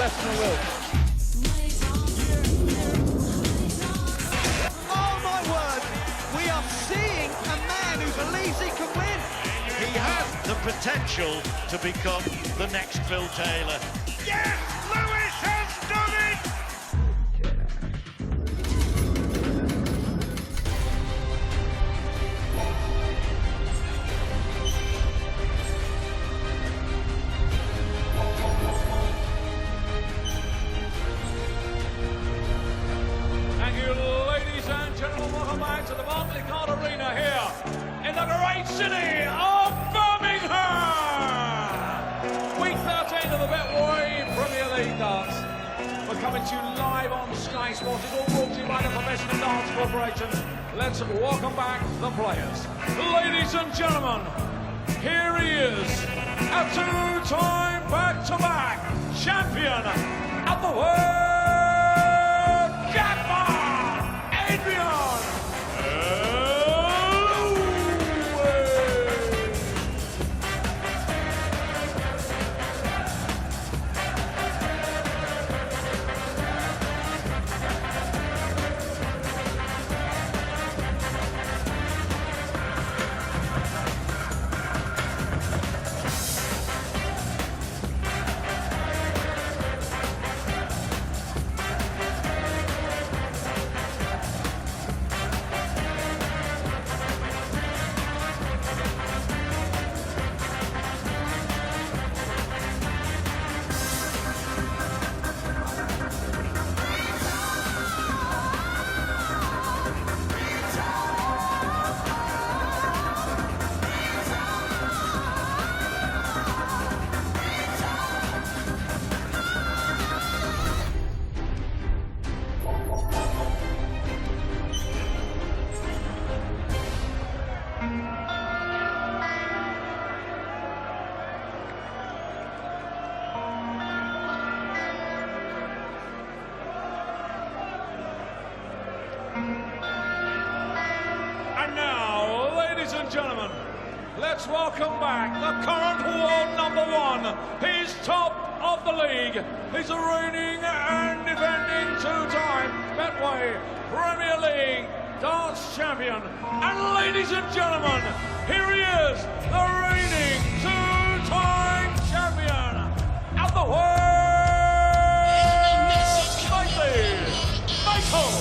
professional will. Oh my word! We are seeing a man who believes he can win. He has the potential to become the next Phil Taylor. Yes! Lewis has done it! Thank you, ladies and gentlemen. Welcome back to the Barclaycard Arena here in the great city of Birmingham. Week 13 of the Betway Premier League darts. We're coming to you live on Sky Sports. It's all brought to you by the Professional Darts Corporation. Let's welcome back the players. Ladies and gentlemen, here he is, a two-time back-to-back champion of the world. And now, ladies and gentlemen, let's welcome back the current world number one. He's top of the league. He's a reigning and defending two-time Betway Premier League darts champion. And ladies and gentlemen, here he is, the reigning two-time champion of the world, Michael.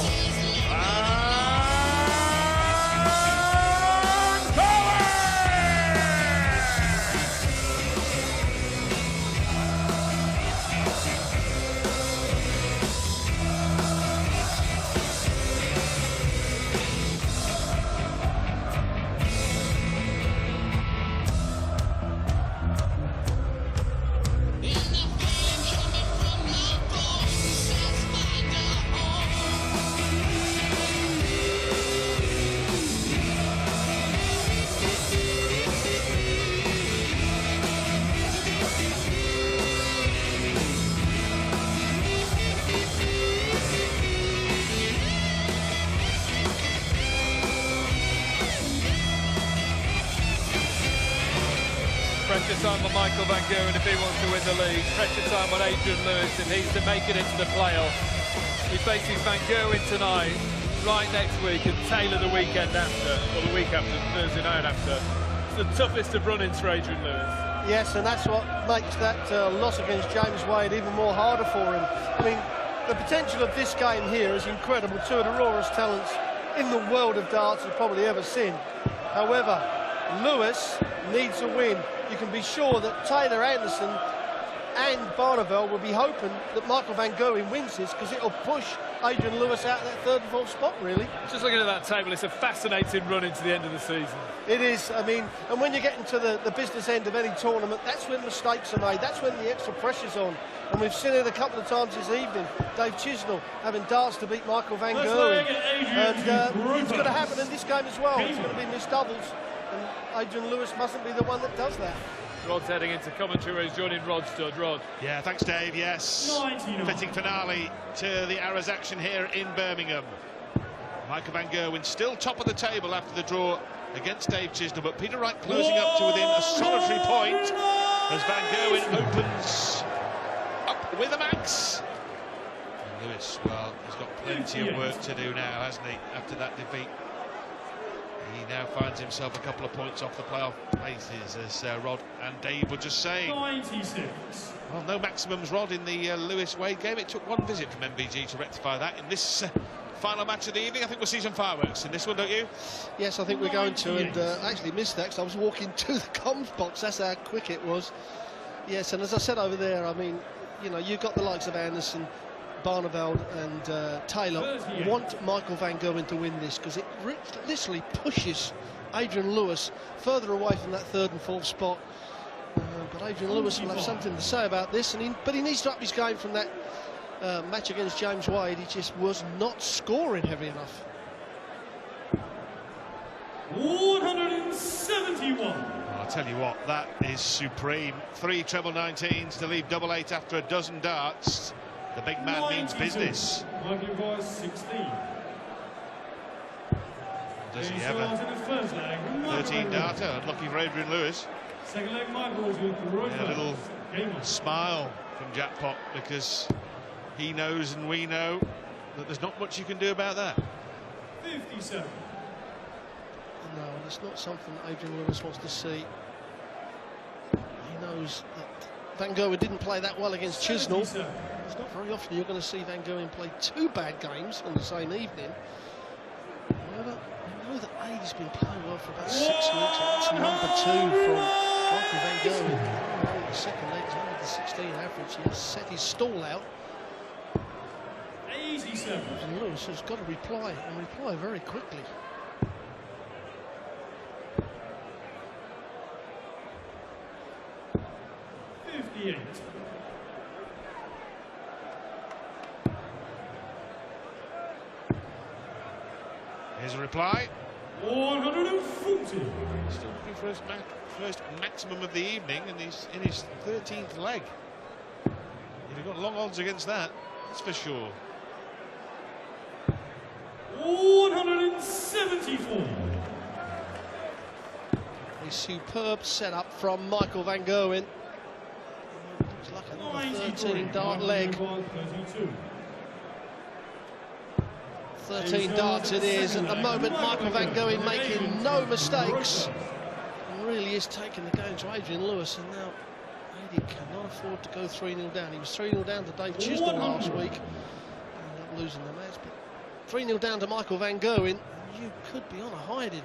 Pressure time on Michael Van Gerwen if he wants to win the league. Pressure time on Adrian Lewis if he's to make it into the playoff. He faces Van Gerwen tonight, right next week, and Taylor the weekend after, or the week after, Thursday night after. It's the toughest of run-ins for Adrian Lewis. Yes, and that's what makes that loss against James Wade even more harder for him. I mean, the potential of this game here is incredible. Two of the rawest talents in the world of darts has probably ever seen. However, Lewis needs a win. You can be sure that Taylor Anderson and Barneveld will be hoping that Michael Van Gerwen wins this, because it'll push Adrian Lewis out of that third and fourth spot, really. Just looking at that table, it's a fascinating run into the end of the season. It is. I mean, and when you get into the business end of any tournament, that's when mistakes are made. That's when the extra pressure's on. And we've seen it a couple of times this evening. Dave Chisnell having darts to beat Michael Van Gerwen. And it's going to happen in this game as well. It's going to be missed doubles. And Adrian Lewis mustn't be the one that does that. Rod's heading into commentary where he's joining Rod Stud. Rod. Yeah, thanks, Dave. Yes, fitting finale to the Arrows action here in Birmingham. Michael Van Gerwen still top of the table after the draw against Dave Chisnell, but Peter Wright closing up to within a solitary point as Van Gerwen opens up with the max. And Lewis, well, he's got plenty of work to do now, hasn't he, after that defeat. He now finds himself a couple of points off the playoff places, as Rod and Dave were just saying. 96. Well, no maximums, Rod, in the Lewis-Wade game. It took one visit from MVG to rectify that. In this final match of the evening, I think we'll see some fireworks in this one, don't you? Yes, I think we're going to, and actually missed that because I was walking to the comms box. That's how quick it was. Yes, and as I said over there, I mean, you know, you've got the likes of Anderson, Barneveld and Taylor want Michael van Gerwen to win this because it literally pushes Adrian Lewis further away from that third and fourth spot. But Adrian Lewis will have something to say about this, and but he needs to up his game from that match against James Wade. He just was not scoring heavy enough. 171. I'll tell you what, that is supreme. 3 treble 19s to leave double 8 after a dozen darts. The big man means business. 16. Does he ever? 13 darter, unlucky for Adrian Lewis. Second leg, Michaels with A little smile from Jackpot, because he knows and we know that there's not much you can do about that. 57. No, and it's not something that Adrian Lewis wants to see. He knows that Van Gerwen didn't play that well against Chisnall. It's not very often you're going to see Van Gerwen play 2 bad games on the same evening. However, I know that Aid's been playing well for about 6 weeks, and that's number 2 from Michael van Gerwen. The second leg is only the 16 average. He has set his stall out. 87. And Lewis has got to reply, and reply very quickly. Here's a reply. 140. Still looking for his first maximum of the evening, and he's in his 13th leg. You've got long odds against that, that's for sure. 174. A superb setup from Michael van Gerwen. Looks like another 13 dart leg. 13 darts it is. At the moment, Michael van Gerwen making no mistakes. And really is taking the game to Adrian Lewis. And now Adi cannot afford to go 3-0 down. He was 3-0 down to Dave Chisnall last week. Ended up losing the match. But 3-0 down to Michael van Gerwen. You could be on a hiding.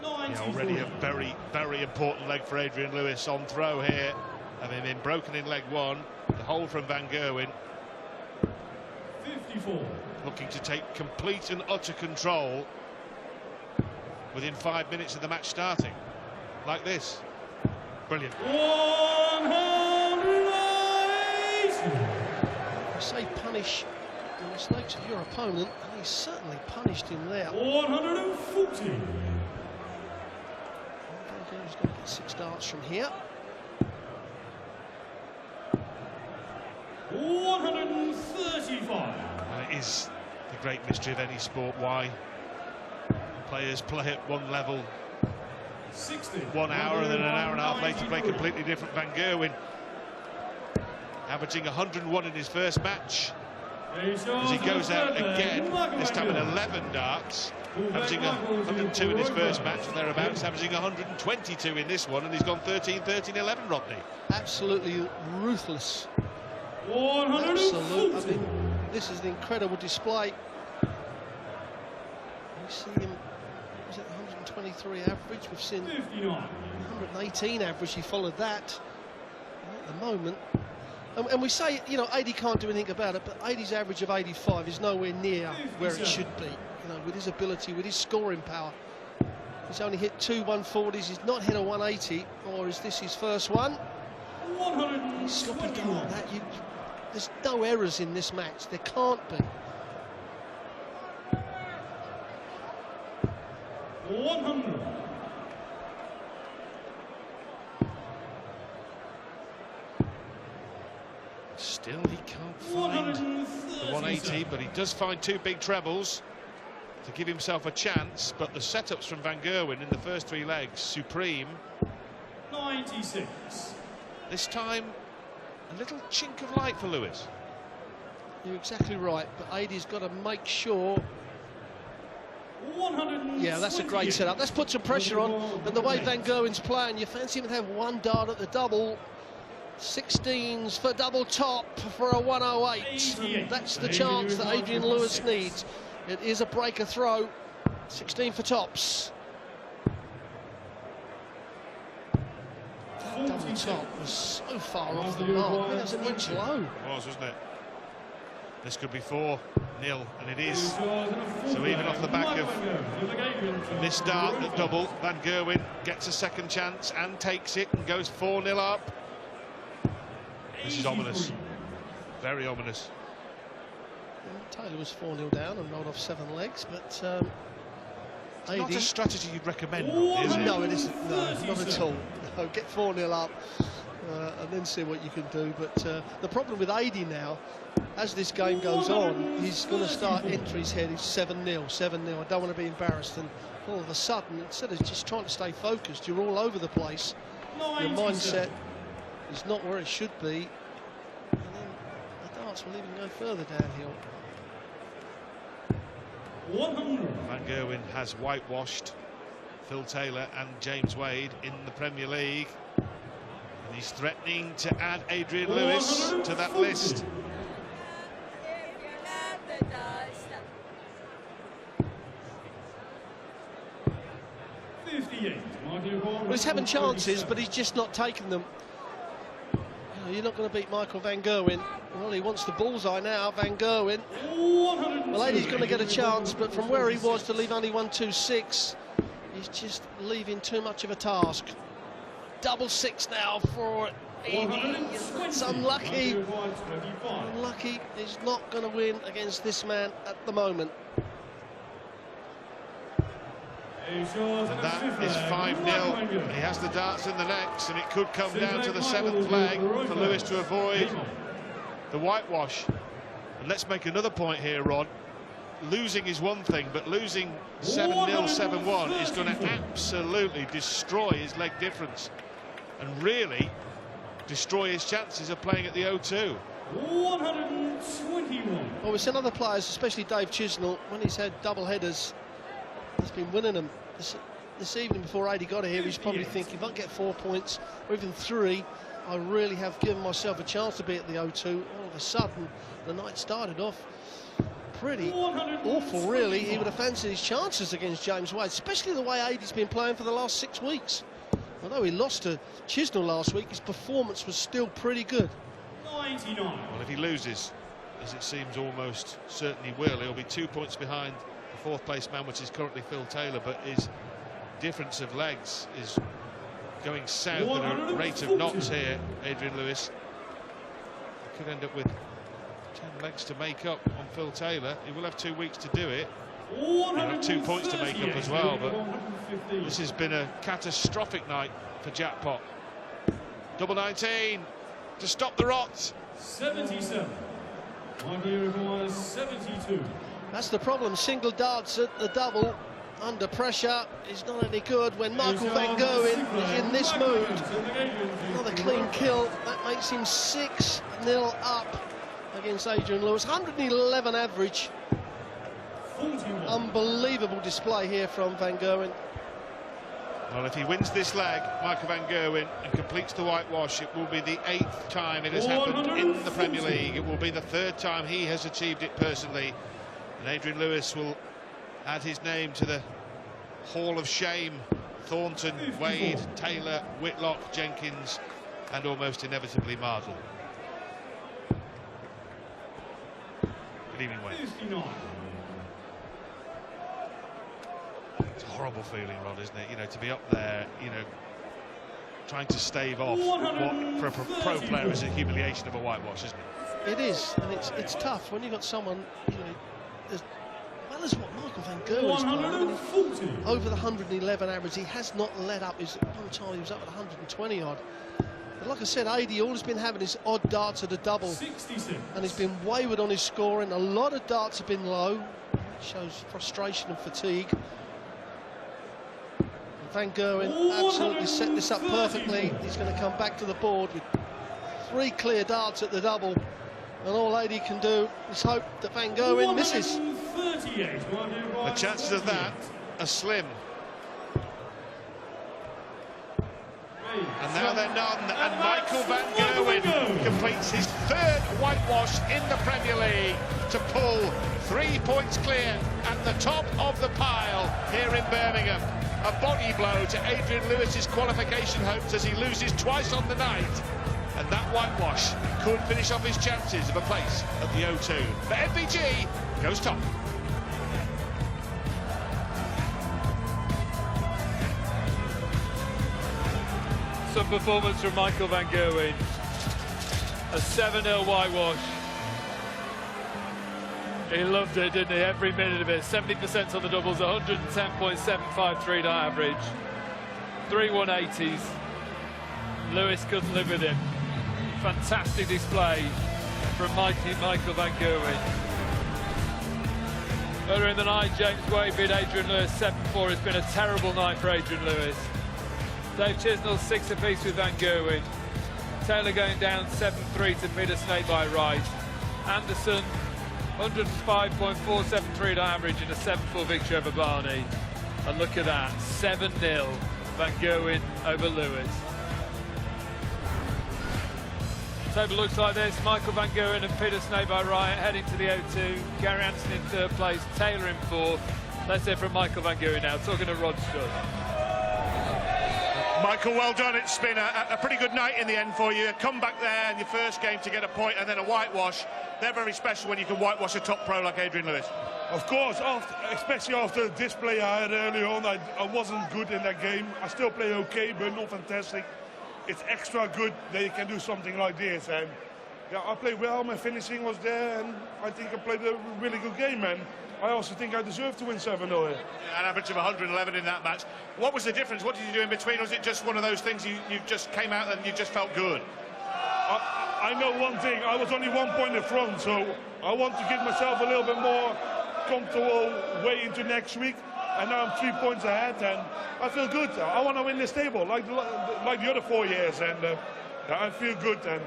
Yeah, already a very, very important leg for Adrian Lewis on throw here. Having been broken in leg 1, the hold from van Gerwen. 54. Looking to take complete and utter control within 5 minutes of the match starting. Like this. Brilliant. 180. You say punish the mistakes of your opponent, and he certainly punished him there. 140. He's going to get 6 darts from here. 135. It is the great mystery of any sport why players play at one level 60. 1 hour and then an hour and a half later play completely different. Van Gerwen averaging 101 in his first match, as he goes out again, this time at 11 darts, averaging 102 in his first match and thereabouts, averaging 122 in this one, and he's gone 13-13-11, Rodney. Absolutely ruthless. 140. Absolute. I mean, this is an incredible display. We see him, was it 123 average? We've seen 59. 118 average. He followed that. And at the moment, and we say, you know, 80 can't do anything about it, but 80's average of 85 is nowhere near where it should be. You know, with his ability, with his scoring power. He's only hit 2 140s. He's not hit a 180, or is this his first one? 121. Sloppy goal like that. There's no errors in this match. There can't be. 100. Still, he can't find the 180, but he does find 2 big trebles to give himself a chance. But the setups from van Gerwen in the first 3 legs, supreme. 96. This time, a little chink of light for Lewis. You're exactly right, but Adie's got to make sure. Yeah, that's a great setup. Let's put some pressure on. And the way Van Gerwen's playing, you fancy him to have one dart at the double. 16s for double top for a 108. That's the chance that Adrian Lewis needs. It is a breaker throw. 16 for tops. That double top was so far off the mark. I mean, it was an inch low. It was, wasn't it? This could be 4-0, and it is. So even off the back of this dart at double, Van Gerwen gets a second chance and takes it and goes 4-0 up. This is ominous. Very ominous. Taylor was 4-0 down and rolled off 7 legs, but it's not a strategy you'd recommend, is it? No, it isn't. No, not at all. No, get 4-0 up and then see what you can do. But the problem with Adie now, as this game goes on, he's going to start entering his head. He's 7-0, 7-0. I don't want to be embarrassed. And all of a sudden, instead of just trying to stay focused, you're all over the place. Your mindset is not where it should be. And then the darts will even go further downhill. Van Gerwen has whitewashed Phil Taylor and James Wade in the Premier League. And he's threatening to add Adrian Lewis to that list. Well, he's having chances, but he's just not taking them. You know, you're not going to beat Michael Van Gerwen. Well, he wants the bullseye now, Van Gerwen. Well, Adie's going to get a chance, but from where he was to leave only 1-2-6, he's just leaving too much of a task. Double 6 now for Adie. It's unlucky. Unlucky. He's not going to win against this man at the moment. And that is 5-0. He has the darts in the necks, and it could come down to the 7th leg for Lewis to avoid the whitewash. And let's make another point here, Ron. Losing is one thing, but losing 7-0, 7-1 is going to absolutely destroy his leg difference and really destroy his chances of playing at the O2. 121. Well, we've seen other players, especially Dave Chisnell, when he's had double headers, has been winning them. This evening before Adie got here, he's probably thinking, if I get 4 points or even 3, I really have given myself a chance to be at the O2. All of a sudden, the night started off pretty awful, really. He would have fancied his chances against James Wade, especially the way Adie's been playing for the last 6 weeks. Although he lost to Chisnell last week, his performance was still pretty good. 99. Well, if he loses, as it seems almost certainly will, he'll be 2 points behind the 4th place man, which is currently Phil Taylor, but his difference of legs is going south at a rate of knots here. Adrian Lewis could end up with 10 legs to make up on Phil Taylor. He will have 2 weeks to do it. He'll have 2 points to make up as well, but this has been a catastrophic night for Jackpot. Double 19 to stop the rot. 77. 72. That's the problem. Single darts at the double under pressure is not any good when Michael Van Gerwen is in this mood. Another clean kill. That makes him 6-0 up against Adrian Lewis. 111 average. Unbelievable display here from Van Gerwen. Well, if he wins this leg, Michael Van Gerwen, and completes the whitewash, it will be the 8th time it has happened in the Premier League. It will be the 3rd time he has achieved it personally. And Adrian Lewis will add his name to the Hall of Shame. Thornton, Wade, Taylor, Whitlock, Jenkins, and almost inevitably Mardle. Good evening, Wade. 59. It's a horrible feeling, Rod, isn't it? You know, to be up there, you know, trying to stave off what for a pro player is a humiliation of a whitewash, isn't it? It is, and it's tough when you've got someone, you know, as well as what Michael Van Gerwen's playing. Over the 111 average, he has not let up. His one time he was up at 120 odd. But like I said, Adie always been having his odd darts at a double, 66. And he's been wayward on his scoring. A lot of darts have been low. It shows frustration and fatigue. Van Gerwen absolutely set this up perfectly. He's going to come back to the board with 3 clear darts at the double, and all Lady can do is hope that Van Gerwen misses. The chances of that are slim. And now they're none, and Michael Van Gerwen completes his 3rd whitewash in the Premier League to pull 3 points clear at the top of the pile here in Birmingham. A body blow to Adrian Lewis's qualification hopes as he loses twice on the night. And that whitewash could finish off his chances of a place at the O2. But MVG goes top. Some performance from Michael Van Gerwen. A 7-0 whitewash. He loved it, didn't he? Every minute of it. 70% on the doubles, 110.753 to average. 3 180s. Lewis couldn't live with him. Fantastic display from Michael Van Gerwen. Earlier in the night, James Wade beat Adrian Lewis 7-4. It's been a terrible night for Adrian Lewis. Dave Chisnell 6 apiece with Van Gerwen. Taylor going down 7-3 to Peter Snake by right. Anderson 105.473 to average in a 7-4 victory over Barney. And look at that, 7-0 Van Gerwen over Lewis. Table looks like this: Michael Van Gerwen and Peter Snake by right heading to the O2. Gary Anderson in 3rd place, Taylor in 4th. Let's hear from Michael Van Gerwen now, talking to Rod Studd. Michael, well done. It's been a pretty good night in the end for you. Come back there in your first game to get a point and then a whitewash. They're very special when you can whitewash a top pro like Adrian Lewis. Of course, especially after the display I had earlier on, I wasn't good in that game. I still play okay, but not fantastic. It's extra good that you can do something like this. And yeah, I played well, my finishing was there, and I think I played a really good game, man. I also think I deserve to win 7-0 here. An average of 111 in that match. What was the difference? What did you do in between? Or was it just one of those things you just came out and you just felt good? I know one thing. I was only 1 point in front, so I want to give myself a little bit more comfortable way into next week. And now I'm 3 points ahead, and I feel good. I want to win this table like the other 4 years, and I feel good. And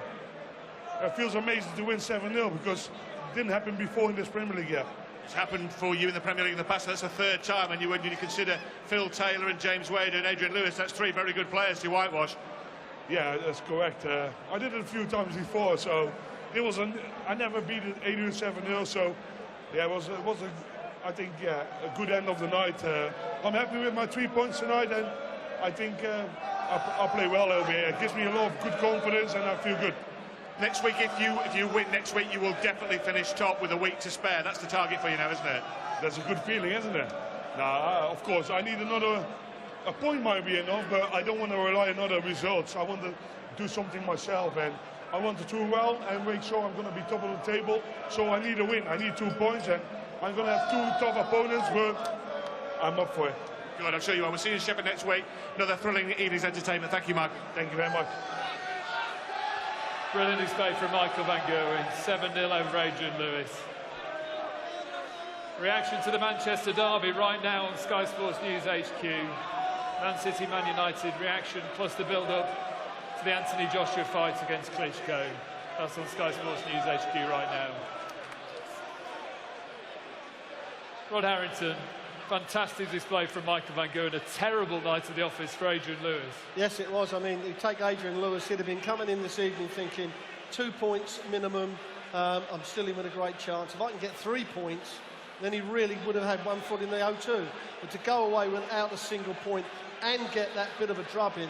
it feels amazing to win 7-0 because it didn't happen before in this Premier League yet. It's happened for you in the Premier League in the past. That's the 3rd time, and when you consider Phil Taylor and James Wade and Adrian Lewis, that's 3 very good players to whitewash. Yeah, that's correct. I did it a few times before, so it was I never beat Adrian 7-0, so yeah, I think a good end of the night. I'm happy with my 3 points tonight, and I think I'll play well over here. It gives me a lot of good confidence, and I feel good. Next week, if you win next week, you will definitely finish top with a week to spare. That's the target for you now, isn't it? That's a good feeling, isn't it? Nah, of course, I need a point might be enough, but I don't want to rely on other results. I want to do something myself, and I want to do well and make sure I'm going to be top of the table. So I need a win. I need 2 points, and I'm going to have 2 tough opponents, but I'm up for it. Good, I'm sure you are. We'll see you in Sheffield next week. Another thrilling evening's entertainment. Thank you, Mark. Thank you very much. Brilliant display from Michael Van Gerwen, 7-0 over Adrian Lewis. Reaction to the Manchester derby right now on Sky Sports News HQ. Man City, Man United reaction plus the build-up to the Anthony Joshua fight against Klitschko. That's on Sky Sports News HQ right now. Rod Harrington, fantastic display from Michael Van Gerwen. A terrible night at the office for Adrian Lewis. Yes, it was. I mean, you take Adrian Lewis, he'd have been coming in this evening thinking 2 points minimum. I'm still in with a great chance. If I can get 3 points, then he really would have had 1 foot in the O2. But to go away without a single point and get that bit of a drubbing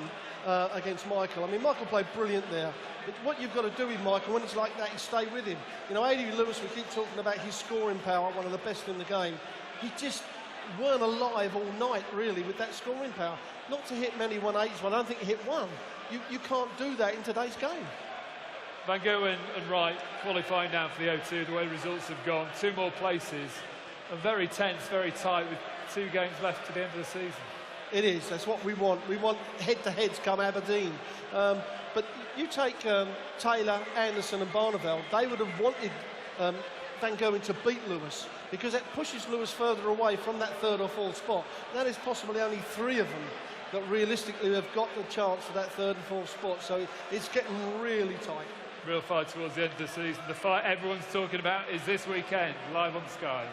against Michael. I mean, Michael played brilliant there. But what you've got to do with Michael, when it's like that, is stay with him. You know, Adrian Lewis, we keep talking about his scoring power, one of the best in the game. He just weren't alive all night, really, with that scoring power. Not to hit many 180s, but I don't think he hit one. You can't do that in today's game. Van Gerwen and Wright qualifying now for the O2, the way results have gone. 2 more places. And very tense, very tight, with 2 games left to the end of the season. It is. That's what we want. We want head-to-heads come Aberdeen. But you take Taylor, Anderson and Barneveld, they would have wanted Van Gerwen to beat Lewis, because that pushes Lewis further away from that 3rd or 4th spot. That is possibly only 3 of them that realistically have got the chance for that 3rd and 4th spot. So it's getting really tight. Real fight towards the end of the season. The fight everyone's talking about is this weekend, live on Sky.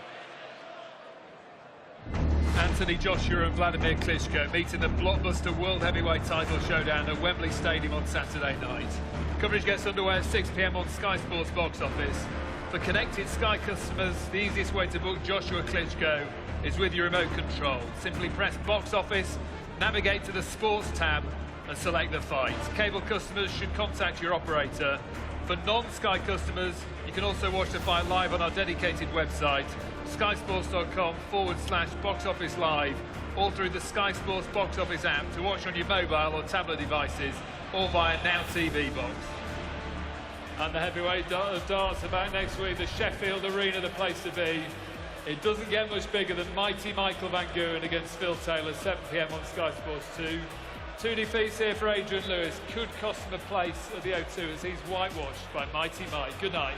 Anthony Joshua and Vladimir Klitschko meet in the blockbuster World Heavyweight title showdown at Wembley Stadium on Saturday night. Coverage gets underway at 6 p.m. on Sky Sports box office. For connected Sky customers, the easiest way to book Joshua Klitschko is with your remote control. Simply press box office, navigate to the sports tab and select the fight. Cable customers should contact your operator. For non-Sky customers, you can also watch the fight live on our dedicated website, skysports.com/box office live, or through the Sky Sports box office app to watch on your mobile or tablet devices, or via Now TV box. And the heavyweight darts are back next week, the Sheffield Arena, the place to be. It doesn't get much bigger than mighty Michael Van Gerwen against Phil Taylor, 7 p.m. on Sky Sports 2. 2 defeats here for Adrian Lewis could cost him a place at the O2 as he's whitewashed by mighty Mike. Good night.